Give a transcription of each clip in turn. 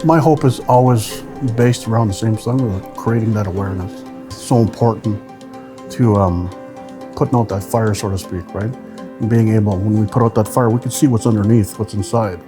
My hope is always based around the same thing, of creating that awareness. It's so important to putting out that fire, so to speak, right? And being able, when we put out that fire, we can see what's underneath, what's inside.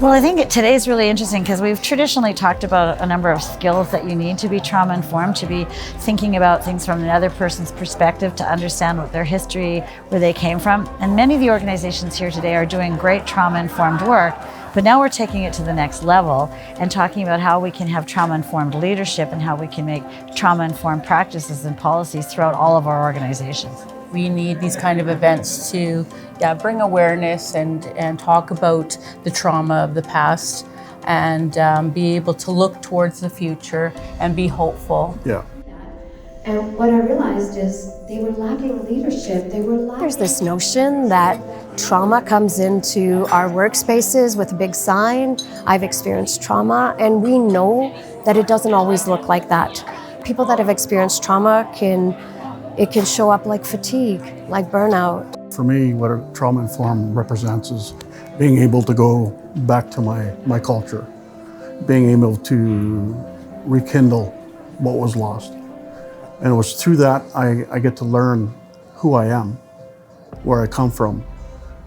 Well, I think today is really interesting because we've traditionally talked about a number of skills that you need to be trauma informed, to be thinking about things from another person's perspective, to understand what their history, where they came from. And many of the organizations here today are doing great trauma informed work, but now we're taking it to the next level and talking about how we can have trauma informed leadership and how we can make trauma informed practices and policies throughout all of our organizations. We need these kind of events to bring awareness and talk about the trauma of the past and be able to look towards the future and be hopeful. Yeah. And what I realized is they were lacking leadership. There's this notion that trauma comes into our workspaces with a big sign, I've experienced trauma, and we know that it doesn't always look like that. People that have experienced trauma can show up like fatigue, like burnout. For me, what a trauma-informed represents is being able to go back to my culture, being able to rekindle what was lost. And it was through that I get to learn who I am, where I come from,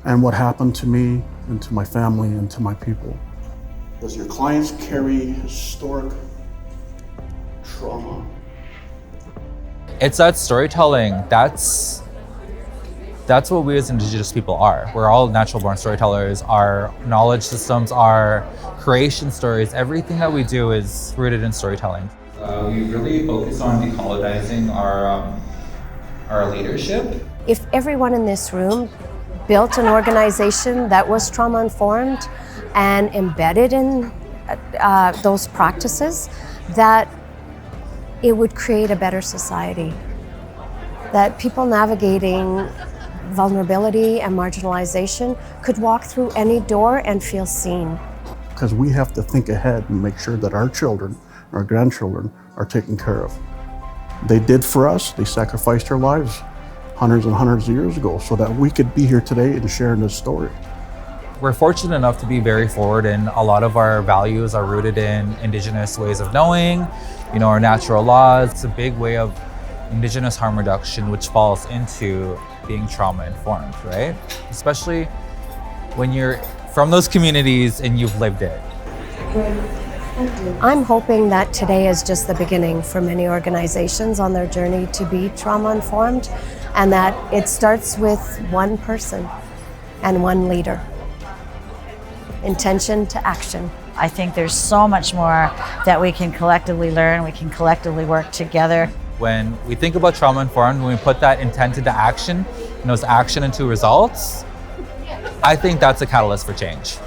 and what happened to me and to my family and to my people. Does your clients carry historic trauma? It's that storytelling. That's what we as Indigenous people are. We're all natural born storytellers. Our knowledge systems, our creation stories, everything that we do is rooted in storytelling. We really focus on decolonizing our leadership. If everyone in this room built an organization that was trauma-informed and embedded in those practices, that it would create a better society. That people navigating vulnerability and marginalization could walk through any door and feel seen. Because we have to think ahead and make sure that our children, our grandchildren are taken care of. They did for us, they sacrificed their lives hundreds and hundreds of years ago so that we could be here today and sharing this story. We're fortunate enough to be very forward, and a lot of our values are rooted in Indigenous ways of knowing, our natural laws. It's a big way of Indigenous harm reduction, which falls into being trauma informed, right? Especially when you're from those communities and you've lived it. I'm hoping that today is just the beginning for many organizations on their journey to be trauma-informed, and that it starts with one person and one leader. Intention to action. I think there's so much more that we can collectively learn, we can collectively work together. When we think about trauma-informed, when we put that intent into action, and those action into results, I think that's a catalyst for change.